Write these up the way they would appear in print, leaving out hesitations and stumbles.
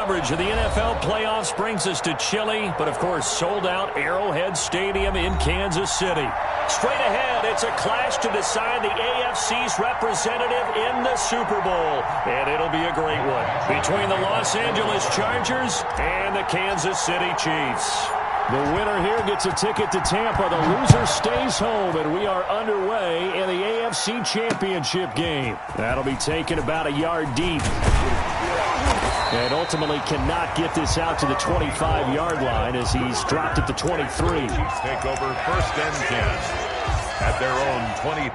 coverage of the NFL playoffs brings us to chilly, but of course sold-out Arrowhead Stadium in Kansas City. Straight ahead, it's a clash to decide the AFC's representative in the Super Bowl, and it'll be a great one between the Los Angeles Chargers and the Kansas City Chiefs. The winner here gets a ticket to Tampa. The loser stays home, and we are underway in the AFC Championship game. That'll be taken about a yard deep. And ultimately cannot get this out to the 25-yard line as he's dropped at the 23. Chiefs take over 1st and 10 at their own 20.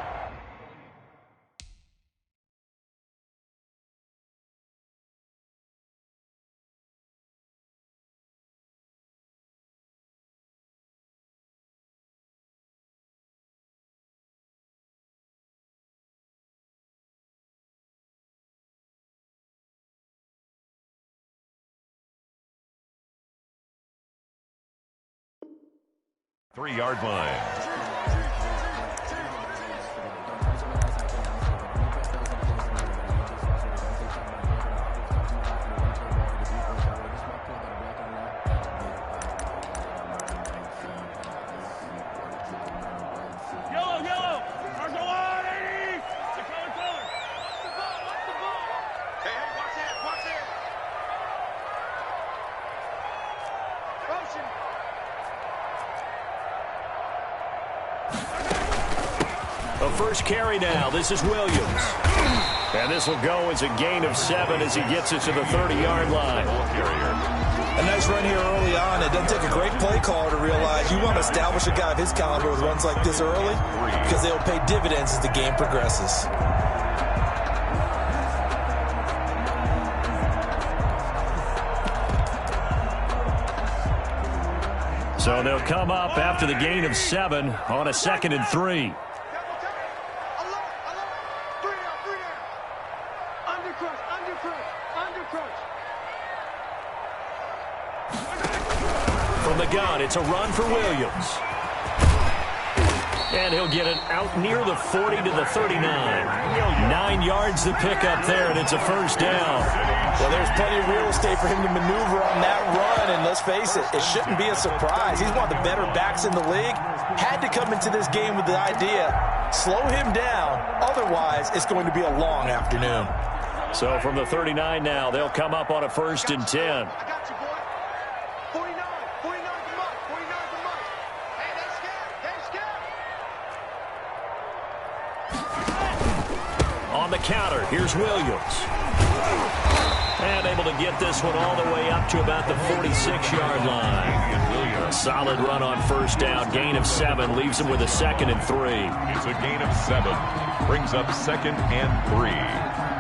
Three-yard line. First carry now. This is Williams. And this will go as a gain of 7 as he gets it to the 30-yard line. A nice run here early on. It doesn't take a great play caller to realize you want to establish a guy of his caliber with runs like this early because they'll pay dividends as the game progresses. So they'll come up after the gain of 7 on a 2nd and 3. From the gun, it's a run for Williams. And he'll get it out near the 40 to the 39. 9 yards to pick up there, and it's a first down. Well, there's plenty of real estate for him to maneuver on that run, and let's face it, it shouldn't be a surprise. He's one of the better backs in the league. Had to come into this game with the idea, slow him down, otherwise it's going to be a long afternoon. So from the 39 now, they'll come up on a 1st and 10. On the counter, here's Williams. And able to get this one all the way up to about the 46-yard line. A solid run on 1st down. Gain of 7 leaves him with a 2nd and 3. It's a gain of 7. Brings up 2nd and 3.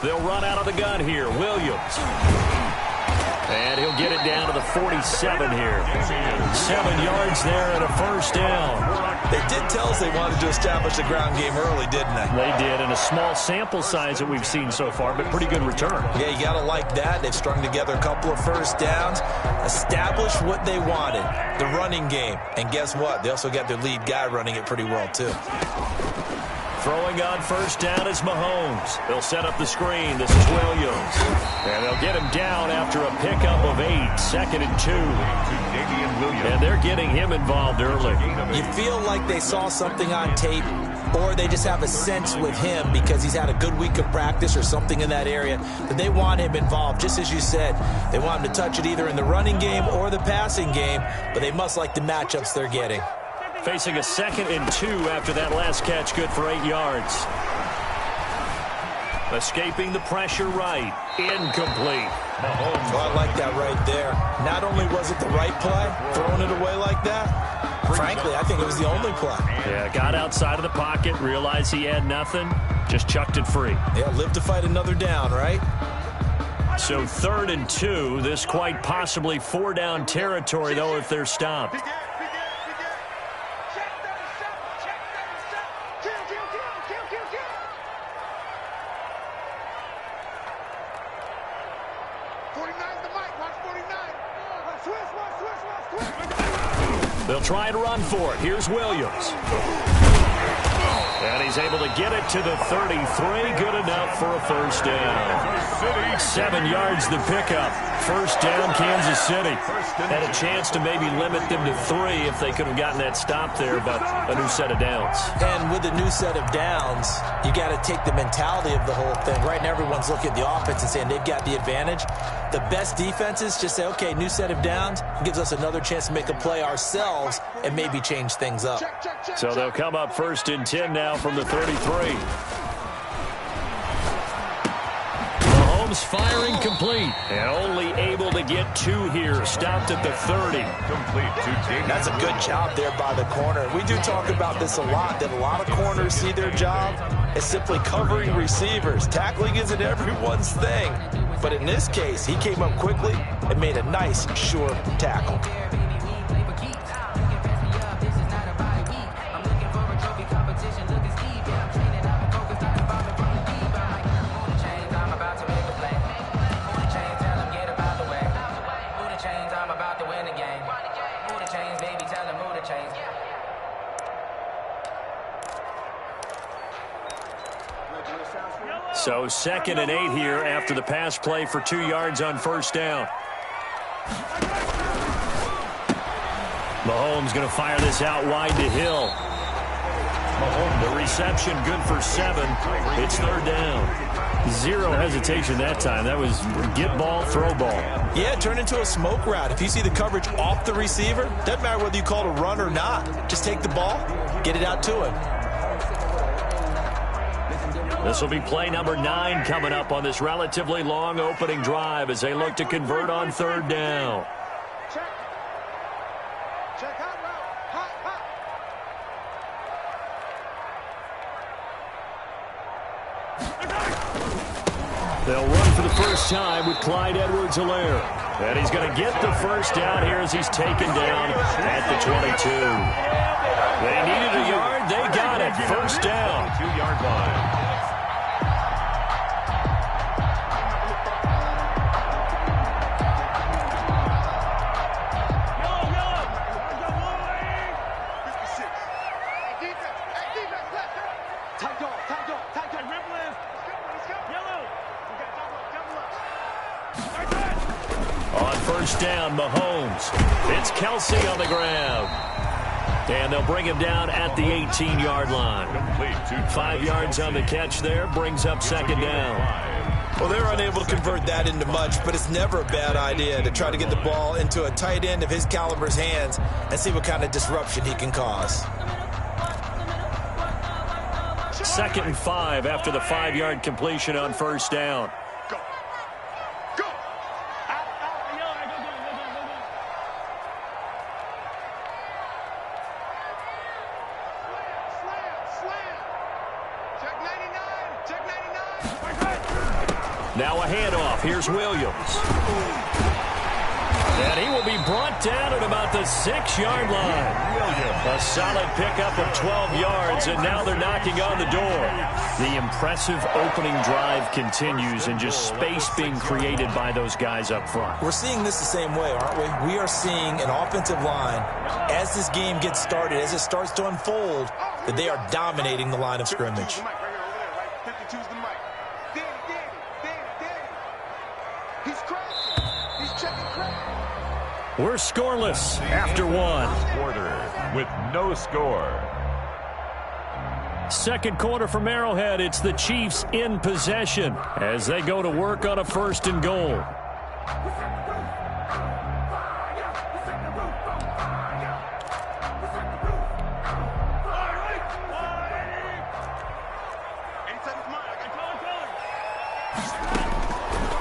They'll run out of the gun here. Williams. And he'll get it down to the 47 here. 7 yards there and a 1st down. They did tell us they wanted to establish the ground game early, didn't they? They did, in a small sample size that we've seen so far, but pretty good return. Yeah, you got to like that. They've strung together a couple of 1st downs, established what they wanted, the running game. And guess what? They also got their lead guy running it pretty well, too. Throwing on 1st down is Mahomes. They'll set up the screen. This is Williams. And they'll get him down after a pickup of 8. 2nd and 2. And they're getting him involved early. You feel like they saw something on tape, or they just have a sense with him because he's had a good week of practice or something in that area that they want him involved. Just as you said, they want him to touch it either in the running game or the passing game, but they must like the matchups they're getting. Facing a 2nd and 2 after that last catch, good for 8 yards. Escaping the pressure right. Incomplete. Oh, I like that right there. Not only was it the right play, throwing it away like that, frankly, I think it was the only play. Yeah, got outside of the pocket, realized he had nothing, just chucked it free. Yeah, live to fight another down, right? So 3rd and 2, this quite possibly 4-down territory, though, if they're stopped. They'll try and run for it. Here's Williams. And he's able to get it to the 33. Good enough for a first down. 7 yards the pickup. First down, Kansas City. Had a chance to maybe limit them to 3 if they could have gotten that stop there, but a new set of downs. And with a new set of downs, you got to take the mentality of the whole thing. Right now, everyone's looking at the offense and saying they've got the advantage. The best defenses just say, okay, new set of downs gives us another chance to make a play ourselves and maybe change things up. So they'll come up first and 10 now from the 33. Mahomes firing complete. And only able to get 2 here. Stopped at the 30. Complete to James. That's a good job there by the corner. We do talk about this a lot, that a lot of corners see their job as simply covering receivers. Tackling isn't everyone's thing. But in this case, he came up quickly and made a nice, sure tackle. So 2nd and 8 here after the pass play for 2 yards on first down. Mahomes going to fire this out wide to Hill. The reception good for 7. It's 3rd down. 0 hesitation that time. That was get ball, throw ball. Yeah, it turned into a smoke route. If you see the coverage off the receiver, doesn't matter whether you call it a run or not. Just take the ball, get it out to him. This will be play number 9 coming up on this relatively long opening drive as they look to convert on 3rd down. They'll run for the first time with Clyde Edwards-Helaire. And he's going to get the first down here as he's taken down at the 22. They needed a yard. They got it. First down. 2-yard line. Down, Mahomes. It's Kelsey on the ground. And they'll bring him down at the 18-yard line. 5 yards on the catch there. Brings up 2nd down. Well, they're unable to convert that into much, but it's never a bad idea to try to get the ball into a tight end of his caliber's hands and see what kind of disruption he can cause. 2nd and 5 after the 5-yard completion on first down. Now a handoff. Here's Williams. And he will be brought down at about the 6-yard line. A solid pickup of 12 yards, and now they're knocking on the door. The impressive opening drive continues, and just space being created by those guys up front. We're seeing this the same way, aren't we? We are seeing an offensive line, as this game gets started, as it starts to unfold, that they are dominating the line of scrimmage. We're scoreless after 1. Quarter with no score. 2nd quarter from Arrowhead. It's the Chiefs in possession as they go to work on a 1st and goal.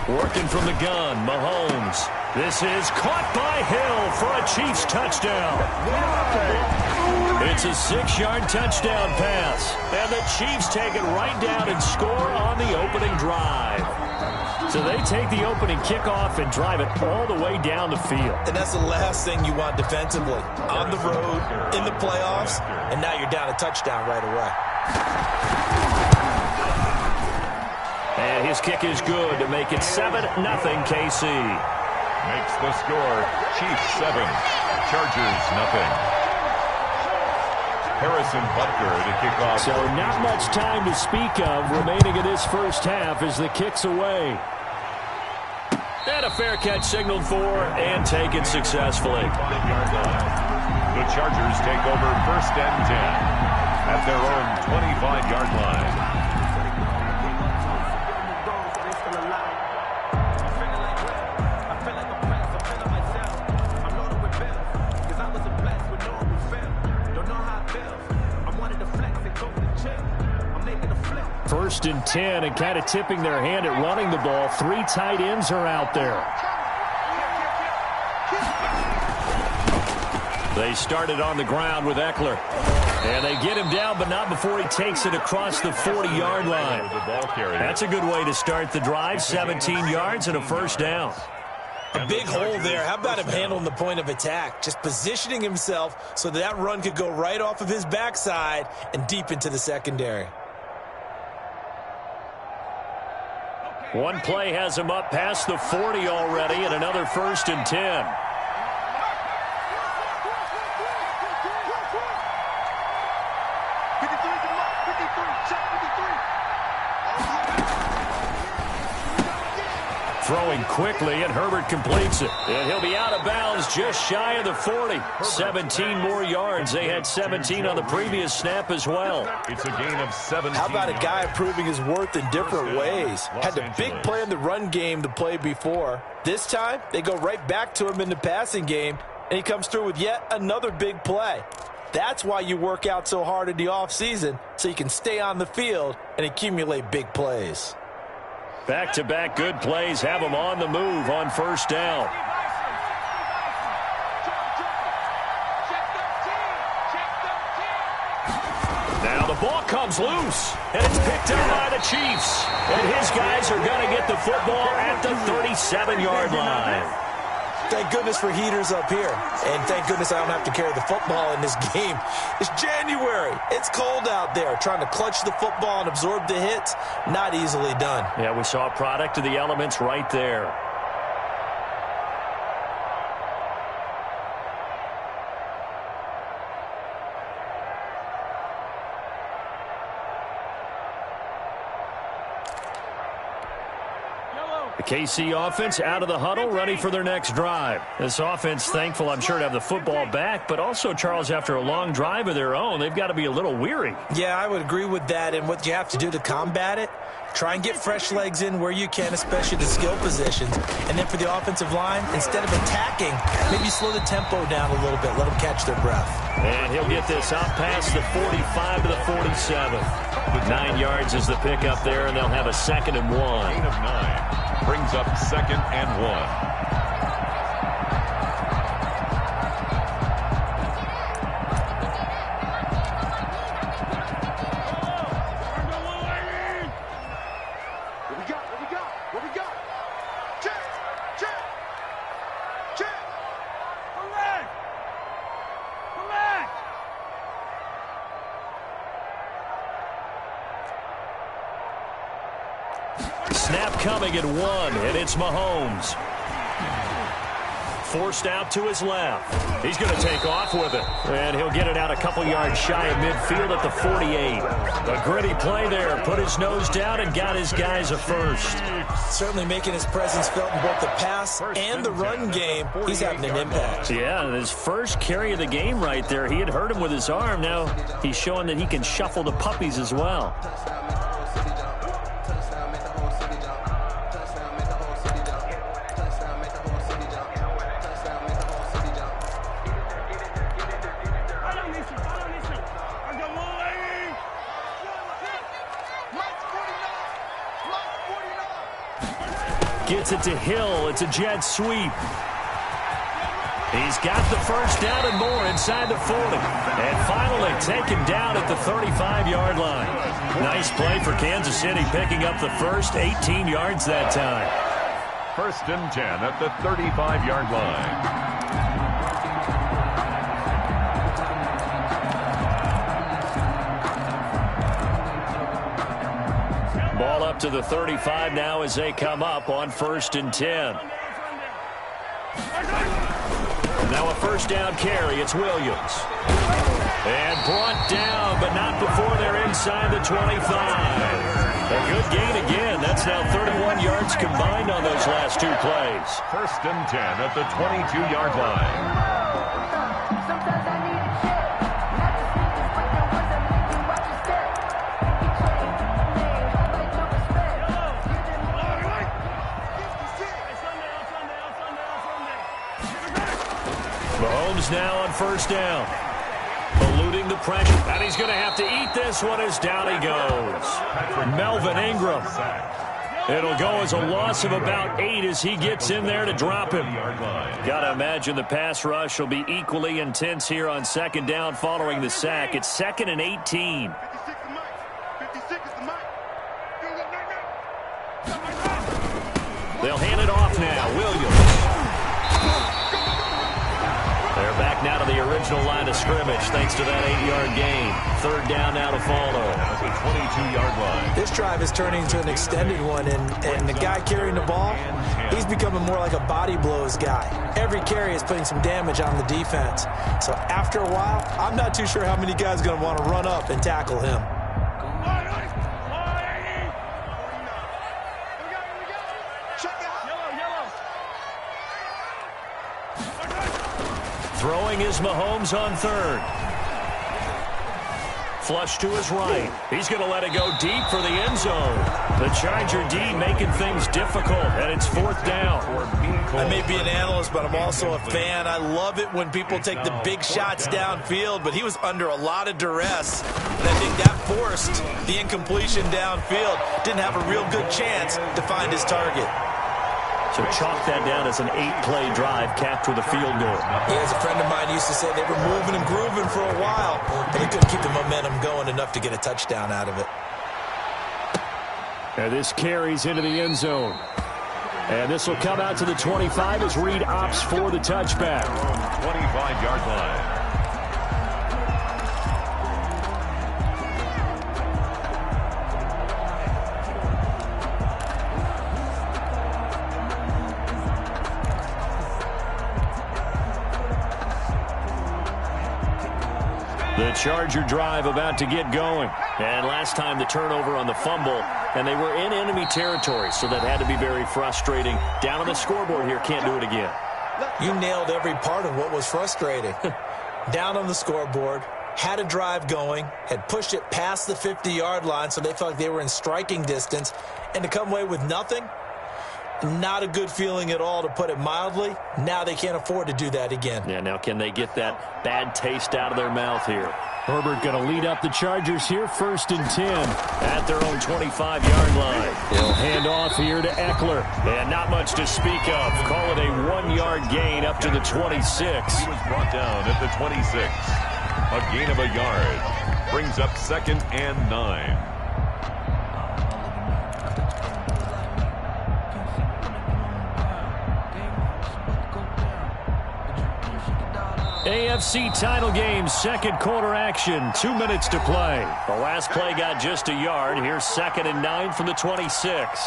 Working from the gun, Mahomes. This is caught by Hill for a Chiefs touchdown. It's a 6-yard touchdown pass. And the Chiefs take it right down and score on the opening drive. So they take the opening kickoff and drive it all the way down the field. And that's the last thing you want defensively. On the road, in the playoffs, and now you're down a touchdown right away. And his kick is good to make it 7-0 KC. Makes the score. Chiefs 7, Chargers nothing. Harrison Butker to kick off. So not much time to speak of remaining in this first half as the kick's away. And a fair catch signaled for and taken successfully. The Chargers take over 1st and 10 at their own 25-yard line. First and 10 and kind of tipping their hand at running the ball. 3 tight ends are out there. They started on the ground with Eckler. And they get him down, but not before he takes it across the 40-yard line. That's a good way to start the drive. 17 yards and a first down. A big hole there. How about him handling the point of attack? Just positioning himself so that run could go right off of his backside and deep into the secondary. One play has him up past the 40 already, and another 1st and 10. Throwing quickly, and Herbert completes it. And he'll be out of bounds just shy of the 40. 17 more yards. They had 17 on the previous snap as well. It's a gain of 17. How about a guy proving his worth in different ways? Had a big play in the run game to play before. This time, they go right back to him in the passing game, and he comes through with yet another big play. That's why you work out so hard in the offseason, so you can stay on the field and accumulate big plays. Back-to-back good plays have them on the move on 1st down. Now the ball comes loose, and it's picked up by the Chiefs. And his guys are going to get the football at the 37-yard line. Thank goodness for heaters up here. And thank goodness I don't have to carry the football in this game. It's January. It's cold out there. Trying to clutch the football and absorb the hits, not easily done. Yeah, we saw a product of the elements right there. The KC offense out of the huddle, ready for their next drive. This offense thankful, I'm sure, to have the football back, but also, Charles, after a long drive of their own, they've got to be a little weary. Yeah, I would agree with that, and what you have to do to combat it, try and get fresh legs in where you can, especially the skill positions. And then for the offensive line, instead of attacking, maybe slow the tempo down a little bit, let them catch their breath. And he'll get this out past the 45 to the 47. 9 yards is the pickup there, and they'll have a 2nd and 1. Gain of 9. Brings up 2nd and 1. Snap coming at 1, and it's Mahomes. Forced out to his left. He's going to take off with it. And he'll get it out a couple yards shy of midfield at the 48. A gritty play there. Put his nose down and got his guys a first. Certainly making his presence felt in both the pass and the run game. He's having an impact. Yeah, his first carry of the game right there. He had hurt him with his arm. Now he's showing that he can shuffle the puppies as well. Gets it to Hill. It's a jet sweep. He's got the first down and more inside the 40. And finally taken down at the 35-yard line. Nice play for Kansas City, picking up the first 18 yards that time. 1st and 10 at the 35-yard line. Ball up to the 35 now as they come up on 1st and 10. Now a first down carry. It's Williams. And brought down, but not before they're inside the 25. A good gain again. That's now 31 yards combined on those last two plays. First and 10 at the 22-yard line. Mahomes now on first down. Eluding the pressure. And he's going to have to eat this one as down he goes. Melvin Ingram. It'll go as a loss of about 8 as he gets in there to drop him. Got to imagine the pass rush will be equally intense here on second down following the sack. It's 2nd and 18. They'll hand it off now. Williams. They're back now to the original line of scrimmage thanks to that 8-yard gain. Third down now to follow. At the 22-yard line. This drive is turning into an extended one, and the guy carrying the ball, he's becoming more like a body blows guy. Every carry is putting some damage on the defense. So after a while, I'm not too sure how many guys are going to want to run up and tackle him. Throwing is Mahomes on third. Flush to his right. He's going to let it go deep for the end zone. The Charger D making things difficult, and it's fourth down. I may be an analyst, but I'm also a fan. I love it when people take the big shots downfield, but he was under a lot of duress, and I think that forced the incompletion downfield. Didn't have a real good chance to find his target. So chalk that down as an 8-play drive capped with a field goal. Yeah, as a friend of mine used to say, they were moving and grooving for a while, but they couldn't keep the momentum going enough to get a touchdown out of it. And this carries into the end zone. And this will come out to the 25 as Reed opts for the touchback. 25-yard line. The Charger drive about to get going. And last time the turnover on the fumble, and they were in enemy territory, so that had to be very frustrating. Down on the scoreboard here, can't do it again. You nailed every part of what was frustrating. Down on the scoreboard, had a drive going, had pushed it past the 50-yard line, so they felt like they were in striking distance, and to come away with nothing, not a good feeling at all, to put it mildly. Now they can't afford to do that again. Yeah, now can they get that bad taste out of their mouth here? Herbert going to lead up the Chargers here, 1st and 10 at their own 25-yard line. He'll hand off here to Eckler, and not much to speak of. Call it a 1-yard gain up to the 26. He was brought down at the 26. A gain of a yard brings up 2nd and 9. AFC title game, second quarter action, 2 minutes to play. The last play got just a yard. Here's 2nd and 9 from the 26.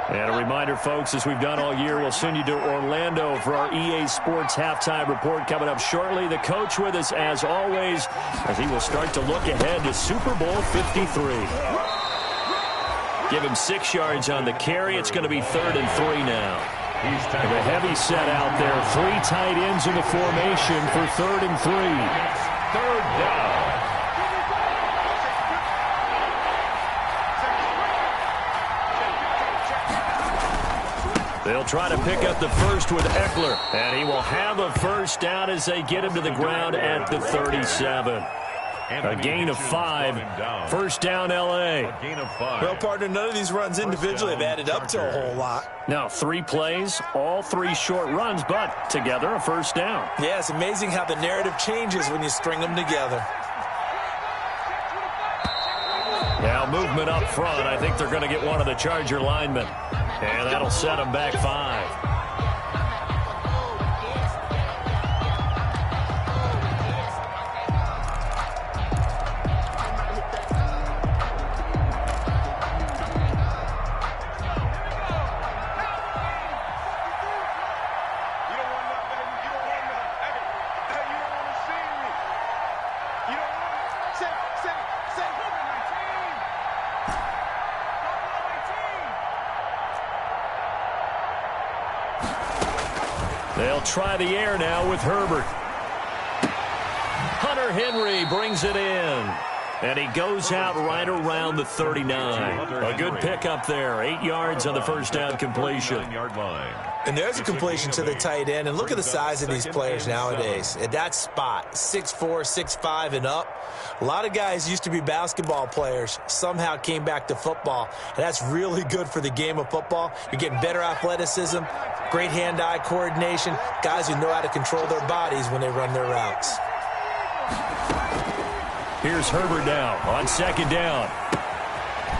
And a reminder, folks, as we've done all year, we'll send you to Orlando for our EA Sports halftime report coming up shortly. The coach with us, as always, as he will start to look ahead to Super Bowl 53. Give him 6 yards on the carry. It's going to be 3rd and 3 now. The heavy set out there. 3 tight ends in the formation for 3rd and 3. 3rd down. They'll try to pick up the first with Eckler, and he will have a first down as they get him to the ground at the 37. A gain of 5. First down, L.A. A gain of 5. Well, partner, none of these runs individually have added up to a whole lot. Now, 3 plays, all 3 short runs, but together a first down. Yeah, it's amazing how the narrative changes when you string them together. Now, movement up front. I think they're going to get one of the Charger linemen. And that'll set them back 5. They'll try the air now with Herbert. Hunter Henry brings it in. And he goes out right around the 39. A good pickup there. 8 yards on the first down completion. And there's a completion to the tight end. And look at the size of these players nowadays. At that spot, 6'4", 6'5", and up. A lot of guys used to be basketball players, somehow came back to football. And that's really good for the game of football. You're getting better athleticism, great hand-eye coordination, guys who know how to control their bodies when they run their routes. Here's Herbert now on second down.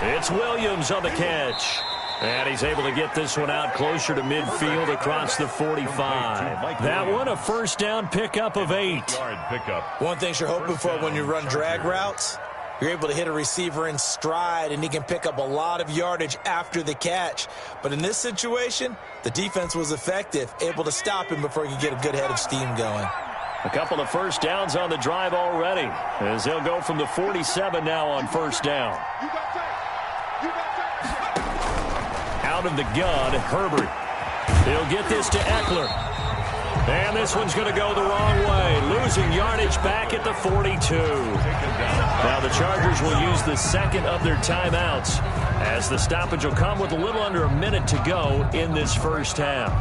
It's Williams on the catch. And he's able to get this one out closer to midfield across the 45. That one a first down pickup of 8. One thing you're hoping for when you run drag routes, you're able to hit a receiver in stride, and he can pick up a lot of yardage after the catch. But in this situation, the defense was effective, able to stop him before he could get a good head of steam going. A couple of first downs on the drive already, as they'll go from the 47 now on first down. Out of the gun, Herbert. He'll get this to Eckler. And this one's going to go the wrong way, losing yardage back at the 42. Now the Chargers will use the second of their timeouts, as the stoppage will come with a little under a minute to go in this first half.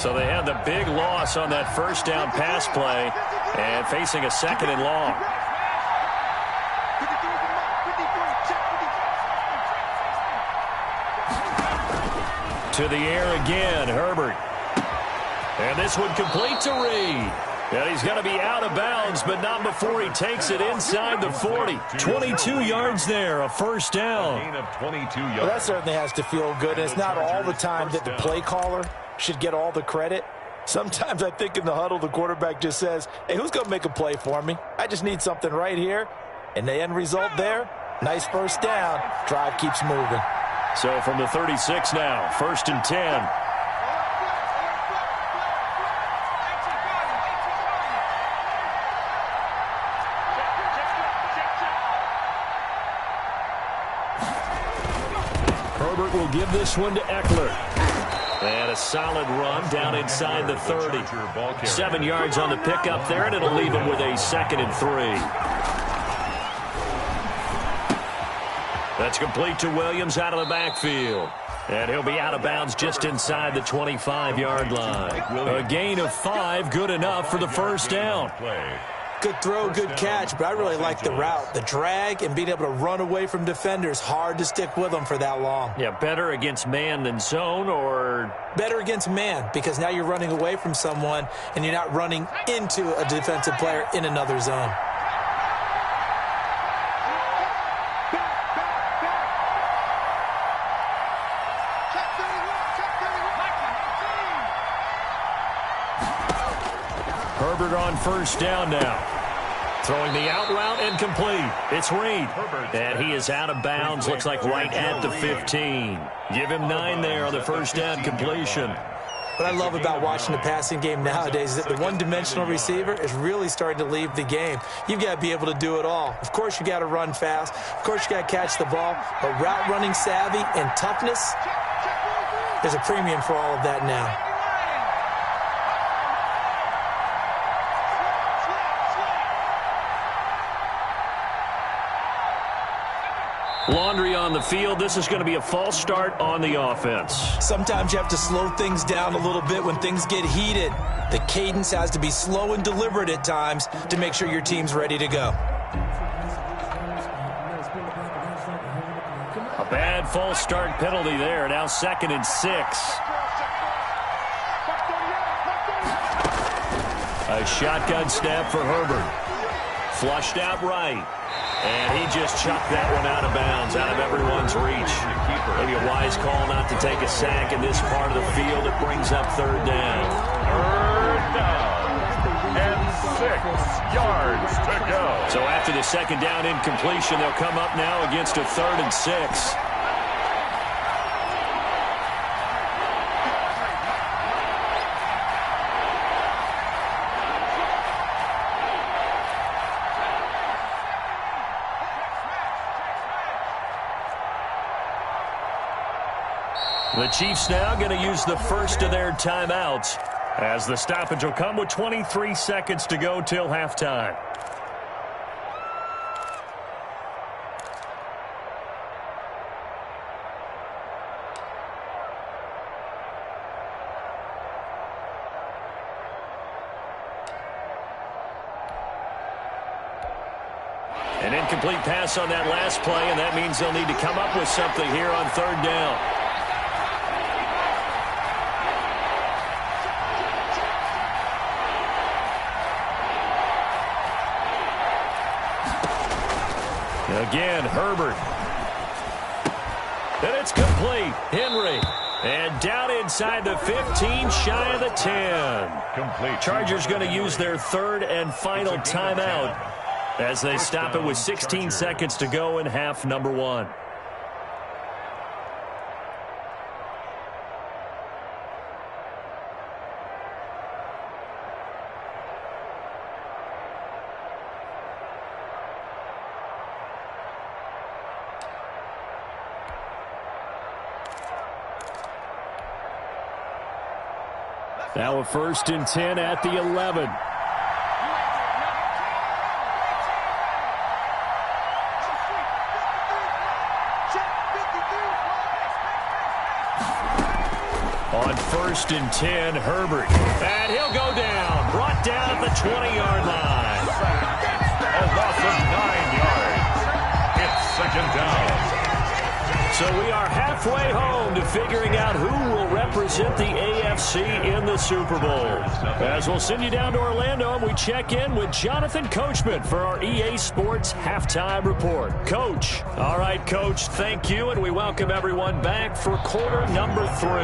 So they had the big loss on that first down pass play and facing a second and long. To the air again, Herbert. And this one complete to Reed. And he's going to be out of bounds, but not before he takes it inside the 40. 22 yards there, a first down. Well, that certainly has to feel good. And it's not all the time that the play caller should get all the credit. Sometimes I think in the huddle, the quarterback just says, hey, who's going to make a play for me? I just need something right here. And the end result there, nice first down. Drive keeps moving. So from the 36 now, 1st and 10. Herbert will give this one to Eckler. And a solid run down inside the 30. 7 yards on the pickup there, and it'll leave him with a 2nd and 3. That's complete to Williams out of the backfield. And he'll be out of bounds just inside the 25-yard line. A gain of 5, good enough for the first down. Good throw, good catch, but I really like the route. The drag and being able to run away from defenders, hard to stick with them for that long. Yeah, better against man than zone, or? Better against man, because now you're running away from someone and you're not running into a defensive player in another zone. Herbert on first down now. Throwing the out route and complete. It's Reed. And he is out of bounds. Looks like right at the 15. Give him 9 there on the first down completion. What I love about watching the passing game nowadays is that the one-dimensional receiver is really starting to leave the game. You've got to be able to do it all. Of course, you got to run fast. Of course, you got to catch the ball. But route running savvy and toughness, there's a premium for all of that now. Laundry on the field. This is going to be a false start on the offense. Sometimes you have to slow things down a little bit when things get heated. The cadence has to be slow and deliberate at times to make sure your team's ready to go. A bad false start penalty there. Now 2nd and 6. A shotgun snap for Herbert. Flushed out right. And he just chucked that one out of bounds, out of everyone's reach. Maybe a wise call not to take a sack in this part of the field. It brings up 3rd down. 3rd down. And 6 yards to go. So after the 2nd down incompletion, they'll come up now against a 3rd and 6. The Chiefs now going to use the first of their timeouts as the stoppage will come with 23 seconds to go till halftime. An incomplete pass on that last play, and that means they'll need to come up with something here on third down. Again, Herbert. And it's complete. Henry. And down inside the 15, shy of the 10. Complete. Chargers going to use their third and final timeout as they stop it with 16 seconds to go in half number one. Now a 1st and 10 at the 11. On 1st and 10, Herbert. And he'll go down. Brought down at the 20-yard line. A loss of 9 yards. It's second down. So we are halfway home to figuring out who will represent the AFC in the Super Bowl. As we'll send you down to Orlando, and we check in with Jonathan Coachman for our EA Sports Halftime Report. Coach. All right, Coach, thank you, and we welcome everyone back for quarter number 3. One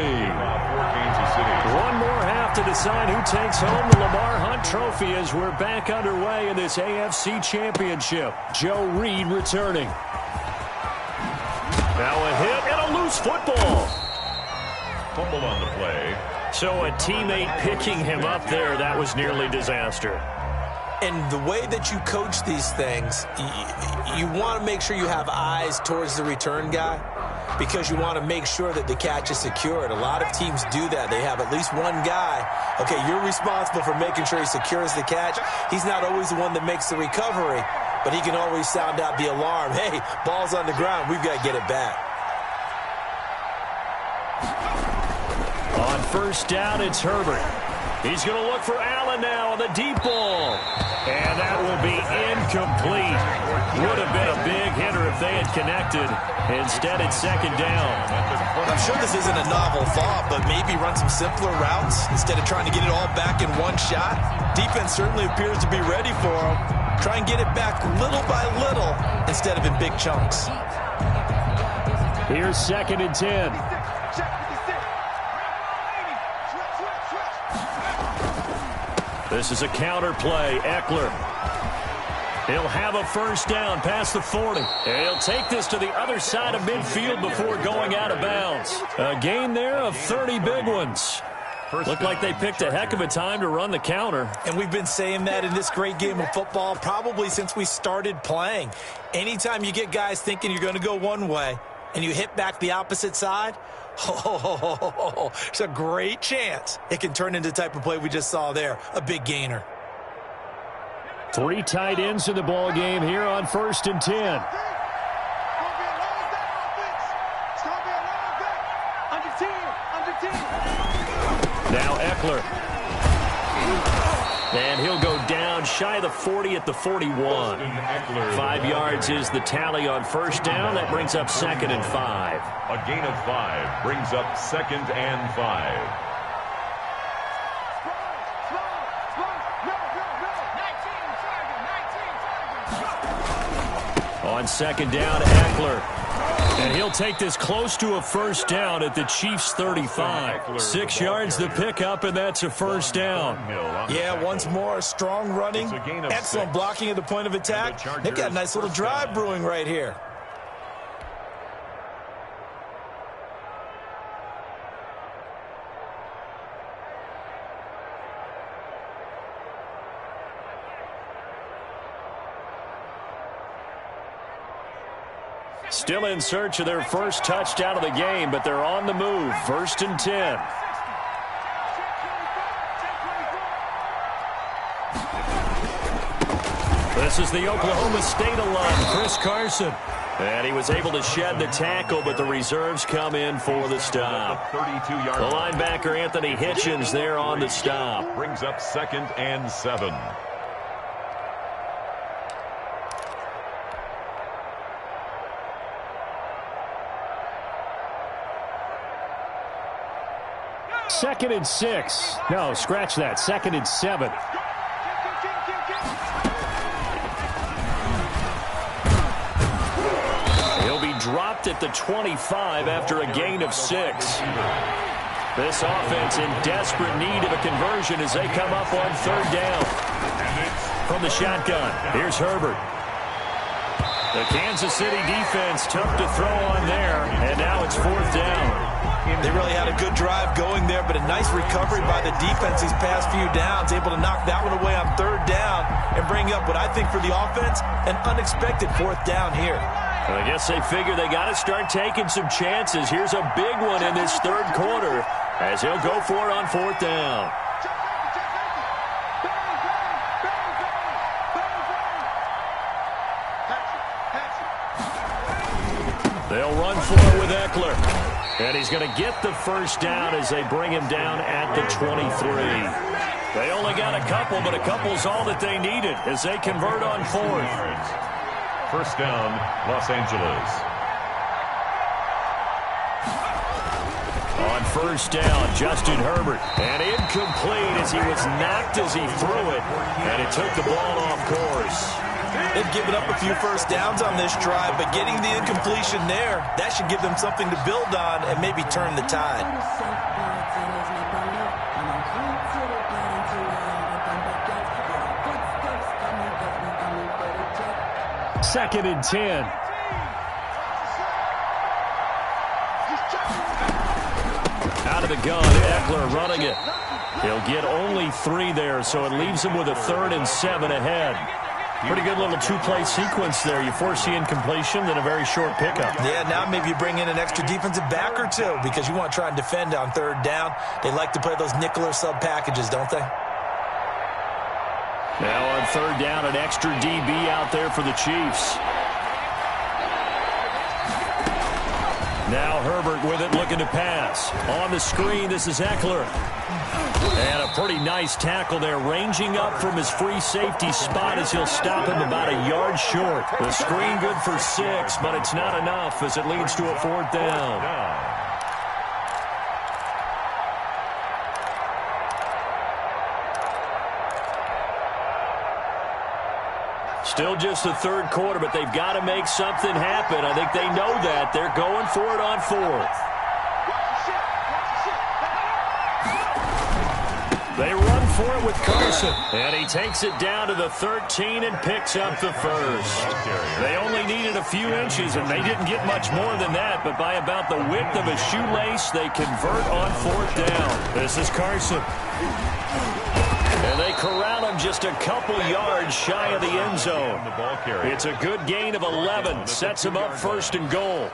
more half to decide who takes home the Lamar Hunt Trophy as we're back underway in this AFC Championship. Joe Reed returning. Now a hit and a loose football. Fumble on the play. So a teammate picking him up there, that was nearly disaster. And the way that you coach these things, you want to make sure you have eyes towards the return guy because you want to make sure that the catch is secured. A lot of teams do that. They have at least one guy. Okay, you're responsible for making sure he secures the catch. He's not always the one that makes the recovery, but he can always sound out the alarm. Hey, ball's on the ground. We've got to get it back. On 1st down, it's Herbert. He's going to look for Allen now on the deep ball. And that will be incomplete. Would have been a big hitter if they had connected. Instead, it's second down. I'm sure this isn't a novel thought, but maybe run some simpler routes instead of trying to get it all back in one shot. Defense certainly appears to be ready for him. Try and get it back little by little instead of in big chunks. Here's 2nd and 10. This is a counter play. Eckler. He'll have a 1st down past the 40. And he'll take this to the other side of midfield before going out of bounds. A gain there of 30 big ones. Looked like they picked a heck of a time to run the counter. And we've been saying that in this great game of football probably since we started playing. Anytime you get guys thinking you're going to go one way and you hit back the opposite side, it's a great chance it can turn into the type of play we just saw there, a big gainer. 3 tight ends in the ball game here on 1st and 10. Now Eckler. And he'll go down shy of the 40 at the 41. 5 yards is the tally on 1st down. That brings up 2nd and 5. A gain of 5 brings up 2nd and 5. On 2nd down, Eckler. And he'll take this close to a 1st down at the Chiefs' 35. 6 yards the pickup, and that's a 1st down. Yeah, once more, strong running, excellent blocking at the point of attack. They've got a nice little drive brewing right here. Still in search of their first touchdown of the game, but they're on the move. 1st and 10. This is the Oklahoma State alum, Chris Carson. And he was able to shed the tackle, but the reserves come in for the stop. The linebacker, Anthony Hitchens, there on the stop. Brings up 2nd and 7. Second and 6. No, scratch that. 2nd and 7. He'll be dropped at the 25 after a gain of 6. This offense in desperate need of a conversion as they come up on 3rd down. From the shotgun, here's Herbert. The Kansas City defense tough to throw on there, and now it's 4th down. They really had a good drive going there, but a nice recovery by the defense these past few downs, able to knock that one away on 3rd down and bring up what I think for the offense, an unexpected 4th down here. Well, I guess they figure they got to start taking some chances. Here's a big one in this 3rd quarter as he'll go for it on 4th down. They'll run for it with Eckler. And he's going to get the first down as they bring him down at the 23. They only got a couple, but a couple's all that they needed as they convert on 4th. 1st down, Los Angeles. On 1st down, Justin Herbert. And incomplete as he was knocked as he threw it. And it took the ball off course. They've given up a few first downs on this drive, but getting the incompletion there, that should give them something to build on and maybe turn the tide. Second and 10. Out of the gun, Eckler running it. He'll get only 3 there, so it leaves him with a 3rd and 7 ahead. Pretty good little 2-play sequence there. You force the incompletion, then a very short pickup. Yeah, now maybe you bring in an extra defensive back or 2 because you want to try and defend on 3rd down. They like to play those nickel or sub packages, don't they? Now on 3rd down, an extra DB out there for the Chiefs. Now Herbert with it, looking to pass. On the screen, this is Eckler. And a pretty nice tackle there, ranging up from his free safety spot as he'll stop him about a yard short. The screen good for 6, but it's not enough as it leads to a 4th down. Still just the 3rd quarter, but they've got to make something happen. I think they know that. They're going for it on 4th. They run for it with Carson. And he takes it down to the 13 and picks up the first. They only needed a few inches, and they didn't get much more than that. But by about the width of a shoelace, they convert on 4th down. This is Carson. And they corral him just a couple yards shy of the end zone. It's a good gain of 11. Sets him up 1st and goal.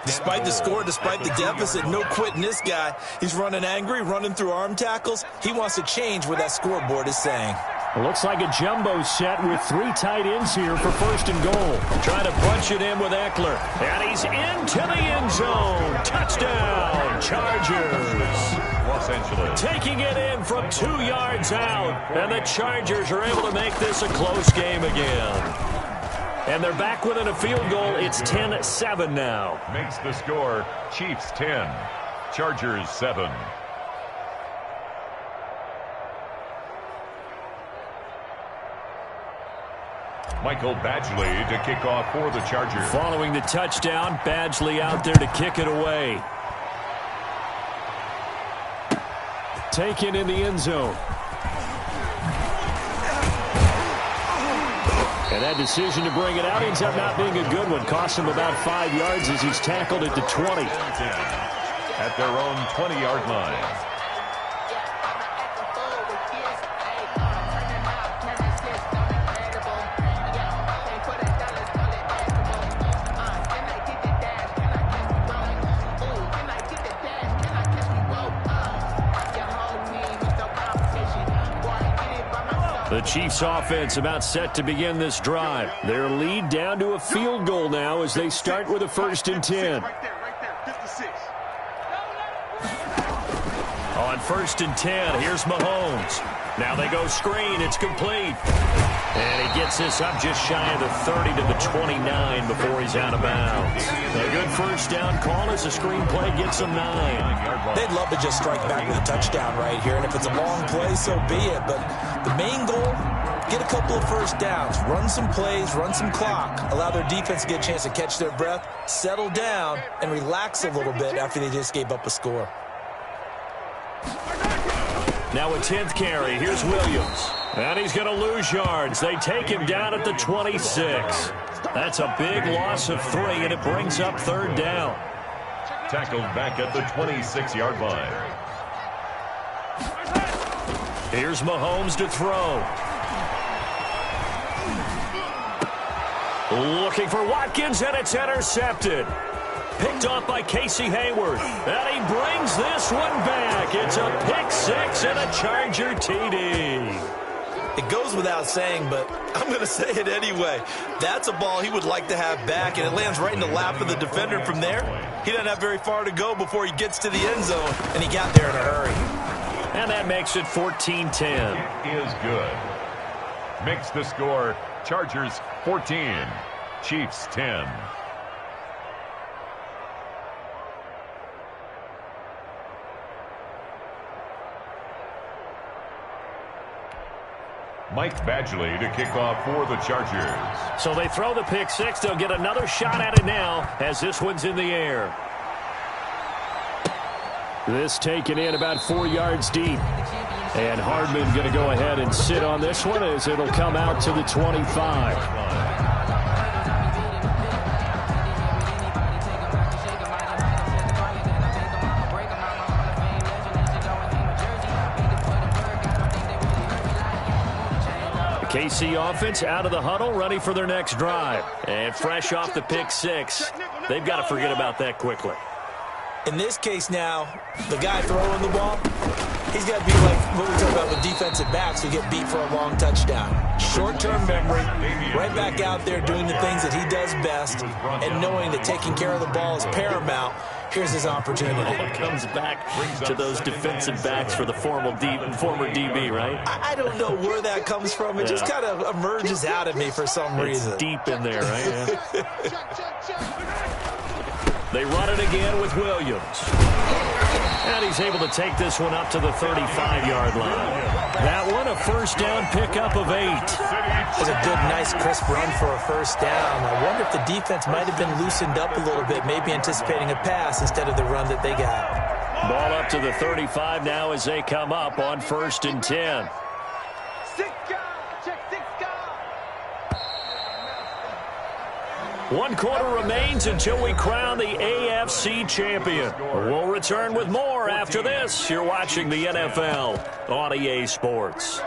Despite the score, despite the deficit, no quitting this guy. He's running angry, running through arm tackles. He wants to change what that scoreboard is saying. It looks like a jumbo set with 3 tight ends here for 1st and goal. Trying to punch it in with Eckler. And he's into the end zone. Touchdown, Chargers. Los Angeles. Taking it in from 2 yards out. And the Chargers are able to make this a close game again. And they're back within a field goal. It's 10-7 now. Makes the score Chiefs 10, Chargers 7. Michael Badgley to kick off for the Chargers. Following the touchdown, Badgley out there to kick it away. Taken in the end zone. And that decision to bring it out ends up not being a good one. Cost him about 5 yards as he's tackled at the 20. At their own 20-yard line. The Chiefs offense about set to begin this drive. Their lead down to a field goal now as they start with a 1st and 10. On 1st and 10, here's Mahomes. Now they go screen. It's complete. And he gets this up just shy of the 30 to the 29 before he's out of bounds. A good first down call as the screen play gets him 9. They'd love to just strike back with a touchdown right here, and if it's a long play, so be it. But the main goal, get a couple of first downs, run some plays, run some clock, allow their defense to get a chance to catch their breath, settle down, and relax a little bit after they just gave up a score. Now a 10th carry. Here's Williams. And he's going to lose yards. They take him down at the 26. That's a big loss of 3, and it brings up 3rd down. Tackled back at the 26-yard line. Here's Mahomes to throw. Looking for Watkins, and it's intercepted. Picked off by Casey Hayward. And he brings this one back. It's a pick 6 and a Charger TD. It goes without saying, but I'm going to say it anyway. That's a ball he would like to have back, and it lands right in the lap of the defender from there. He doesn't have very far to go before he gets to the end zone, and he got there in a hurry. And that makes it 14-10. It is good. Makes the score Chargers 14, Chiefs 10. Mike Badgley to kick off for the Chargers. So they throw the pick 6. They'll get another shot at it now as this one's in the air. This taken in about 4 yards deep. And Hardman going to go ahead and sit on this one as it'll come out to the 25. KC offense out of the huddle, ready for their next drive. And fresh off the pick 6, they've got to forget about that quickly. In this case now, the guy throwing the ball, he's got to be like what we talk about with defensive backs who get beat for a long touchdown. Short-term memory, right back out there doing the things that he does best, and knowing that taking care of the ball is paramount. Here's his opportunity. It comes back to those defensive backs for the former DB, right? I don't know where that comes from. It just kind of emerges out of me for some reason. It's deep in there, right? They run it again with Williams. And he's able to take this one up to the 35-yard line. That one, a first down pickup of 8. It was a good, nice, crisp run for a first down. I wonder if the defense might have been loosened up a little bit, maybe anticipating a pass instead of the run that they got. Ball up to the 35 now as they come up on 1st and 10. One quarter remains until we crown the AFC champion. We'll return with more after this. You're watching the NFL on EA Sports.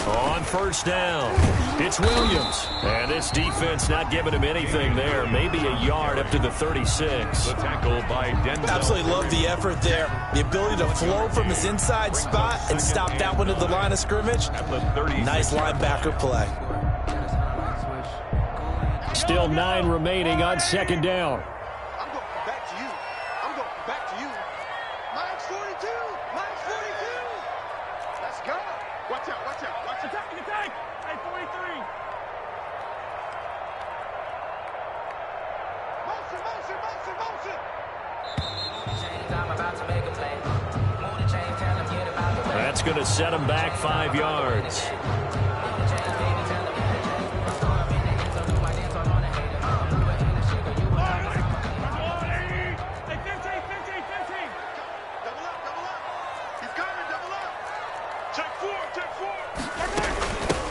On first down, it's Williams. And this defense not giving him anything there. Maybe a yard up to the 36. The tackle by Denzel. Absolutely love the effort there. The ability to flow from his inside spot and stop that one at the line of scrimmage. Nice linebacker play. Still 9 remaining on 2nd down. I'm going back to you. I'm going back to you. Mine's 42. Mine's 42. Let's go. Watch out. Watch out. Watch out. Attack. Hey, 43. Motion. That's going to set him back 5 yards.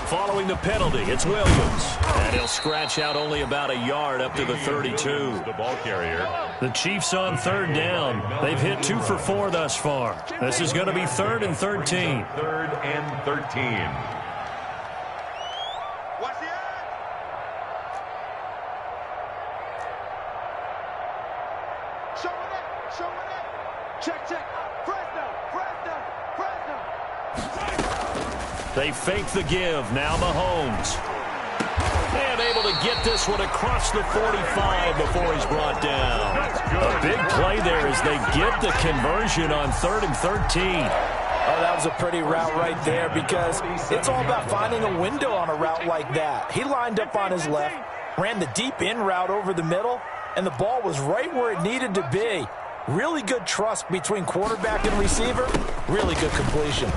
Following the penalty. It's Williams. And he'll scratch out only about a yard up to the 32. The ball carrier. The Chiefs on third down. They've hit 2 for 4 thus far. This is going to be 3rd and 13. 3rd and 13. Watch the edge. Showing it. Showing it. Check, check. Fresno. Fresno. Fresno. They fake the give. Now Mahomes. And able to get this one across the 45 before he's brought down. A big play there as they get the conversion on 3rd and 13. Oh, that was a pretty route right there because it's all about finding a window on a route like that. He lined up on his left, ran the deep in route over the middle, and the ball was right where it needed to be. Really good trust between quarterback and receiver. Really good completion.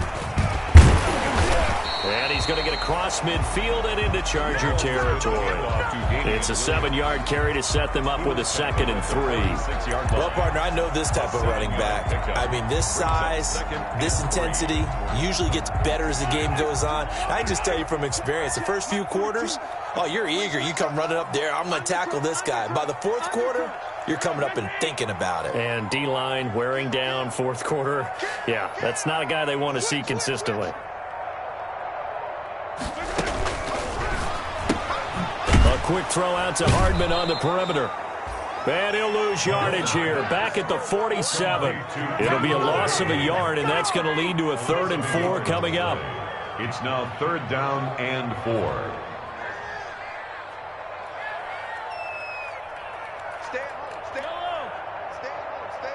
And he's going to get across midfield and into Charger territory. It's a 7-yard carry to set them up with a 2nd and 3. Well, partner, I know this type of running back. I mean, this size, this intensity usually gets better as the game goes on. I can just tell you from experience, the first few quarters, oh, you're eager. You come running up there, I'm going to tackle this guy. By the 4th quarter, you're coming up and thinking about it. And D-line wearing down 4th quarter. Yeah, that's not a guy they want to see consistently. A quick throw out to Hardman on the perimeter. And he'll lose yardage here. Back at the 47. It'll be a loss of a yard, and that's going to lead to a 3rd and 4 coming up. It's now 3rd down and 4. Stay at home. Stay at home. Stay at home. Stay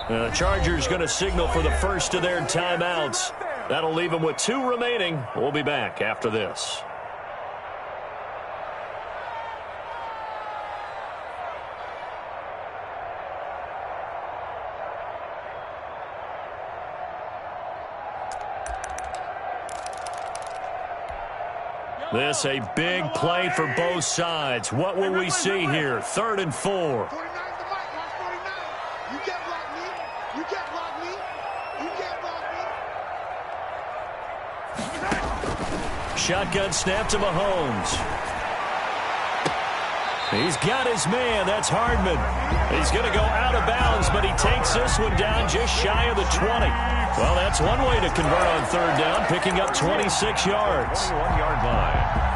at home. The Chargers going to signal for the first of their timeouts. That'll leave them with 2 remaining. We'll be back after this. This a big play for both sides. What will we see here? 3rd and 4. 49's the mic. Watch 49. You can't block me. You can't block me. You can't block me. Shotgun snap to Mahomes. He's got his man. That's Hardman. He's going to go out of bounds, but he takes this one down just shy of the 20. Well, that's one way to convert on 3rd down, picking up 26 yards. 1-yard line.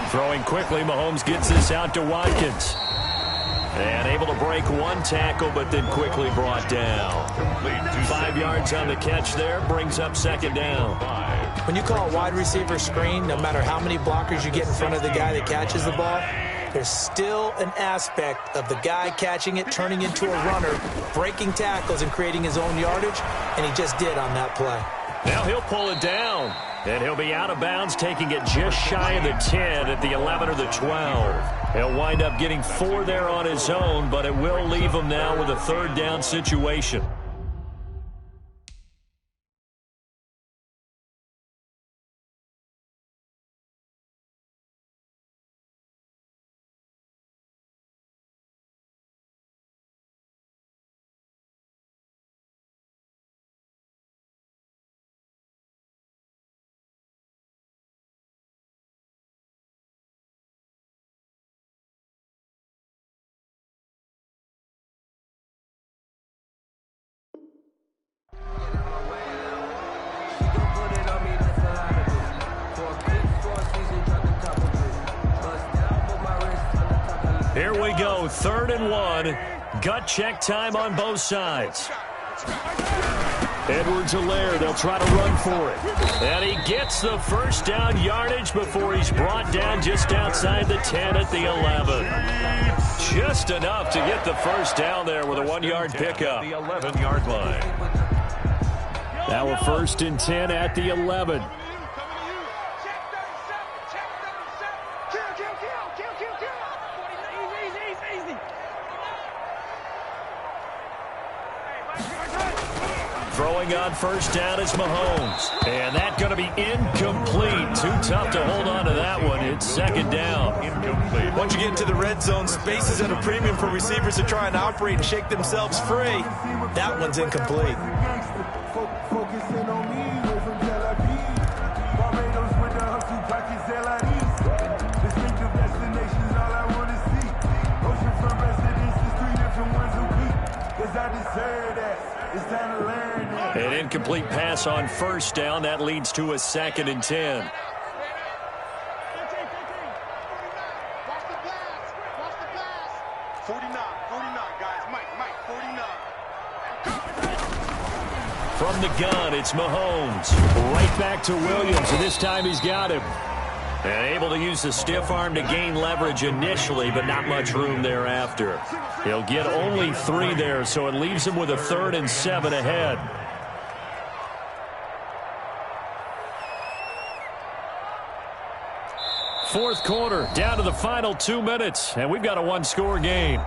Throwing quickly, Mahomes gets this out to Watkins. And able to break one tackle, but then quickly brought down. 5 yards on the catch there, brings up 2nd down. When you call a wide receiver screen, no matter how many blockers you get in front of the guy that catches the ball, there's still an aspect of the guy catching it, turning into a runner, breaking tackles and creating his own yardage, and he just did on that play. Now he'll pull it down, and he'll be out of bounds, taking it just shy of the 10 at the 11 or the 12. He'll wind up getting 4 there on his own, but it will leave him now with a 3rd down situation. Here we go, 3rd and 1. Gut check time on both sides. Edwards-Helaire, they'll try to run for it. And he gets the 1st down yardage before he's brought down just outside the 10 at the 11. Just enough to get the 1st down there with a 1-yard pickup. The 11-yard line. Now a 1st and 10 at the 11. Throwing on first down is Mahomes. And that's going to be incomplete. Too tough to hold on to that one. It's second down. Incomplete. Once you get into the red zone, space is at a premium for receivers to try and operate and shake themselves free. That one's incomplete. An incomplete pass on first down. That leads to a 2nd and 10. Watch the pass. Watch the pass. 49, guys. Mike, 49. From the gun, it's Mahomes. Right back to Williams, and this time he's got him. And able to use the stiff arm to gain leverage initially, but not much room thereafter. He'll get only 3 there, so it leaves him with a 3rd and 7 ahead. Fourth quarter, down to the final 2 minutes, and we've got a one-score game.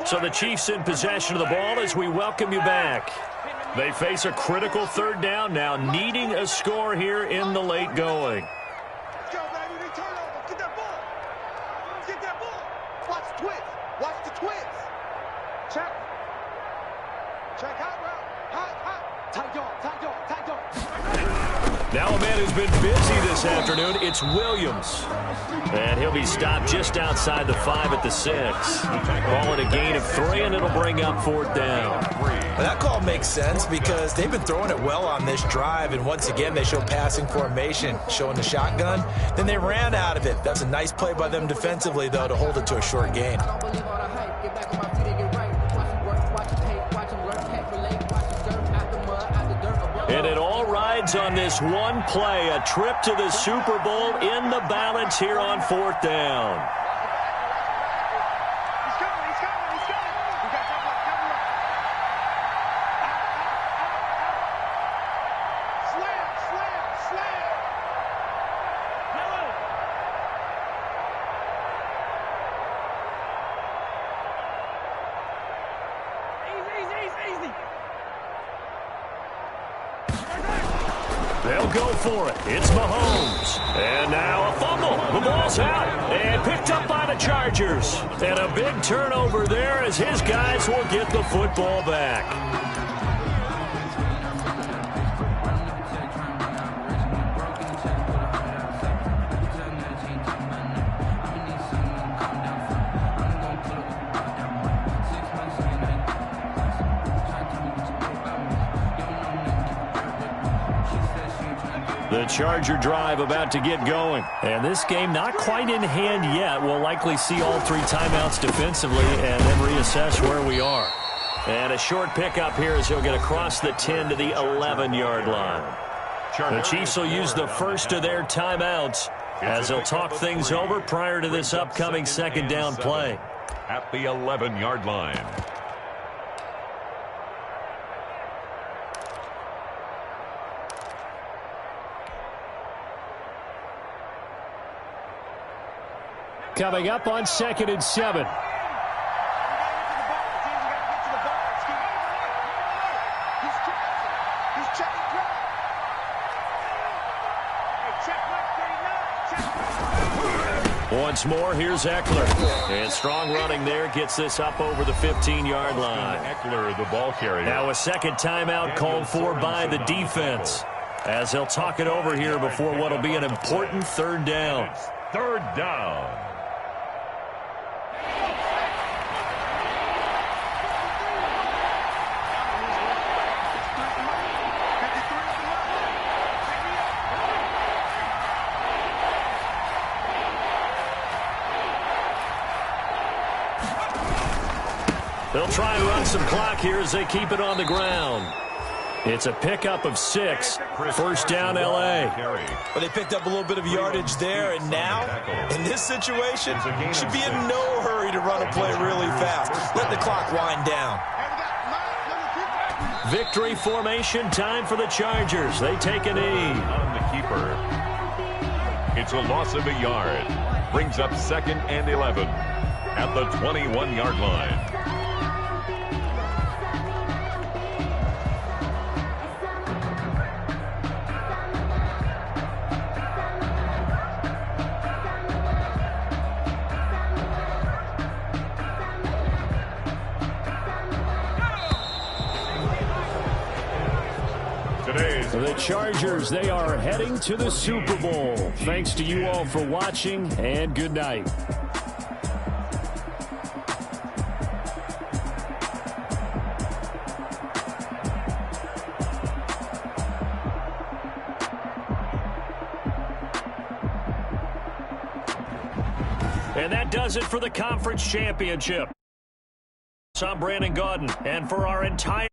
So the Chiefs in possession of the ball as we welcome you back. They face a critical 3rd down now, needing a score here in the late going. Let's go, baby. We turn over. Get that ball. Get that ball. Watch the twins. Watch the twins. Check. Check hot route. Hot. Tight dog. Now a man who's been busy this afternoon, it's Williams. And he'll be stopped just outside the 5 at the 6. Call it a gain of 3, and it'll bring up 4th down. Well, that call makes sense because they've been throwing it well on this drive, and once again they show passing formation, showing the shotgun. Then they ran out of it. That's a nice play by them defensively, though, to hold it to a short gain. And it all rides on this one play, a trip to the Super Bowl in the balance here on 4th down. He's coming. We got cover up. Slam. Hello. Easy. They'll go for it. It's Mahomes. And now a fumble. The ball's out and picked up by the Chargers. And a big turnover there as his guys will get the football back. The Charger drive about to get going. And this game not quite in hand yet. We'll likely see all 3 timeouts defensively and then reassess where we are. And a short pickup here as he'll get across the 10 to the 11-yard line. The Chiefs will use the first of their timeouts as they'll talk things over prior to this upcoming 2nd down play. At the 11-yard line. Coming up on 2nd and 7. Once more, here's Eckler. And strong running there gets this up over the 15-yard line. Eckler, the ball carrier. Now a second timeout called for by the defense as they'll talk it over here before what will be an important 3rd down. It's 3rd down. They'll try and run some clock here as they keep it on the ground. It's a pickup of 6. First down, L.A. Well, they picked up a little bit of yardage there, and now, in this situation, should be in no hurry to run a play really fast. Let the clock wind down. Victory formation time for the Chargers. They take a knee. On the keeper. It's a loss of a yard. Brings up 2nd and 11 at the 21-yard line. The Chargers, they are heading to the Super Bowl. Thanks to you all for watching, and good night. And that does it for the conference championship. I'm Brandon Gaudin, and for our entire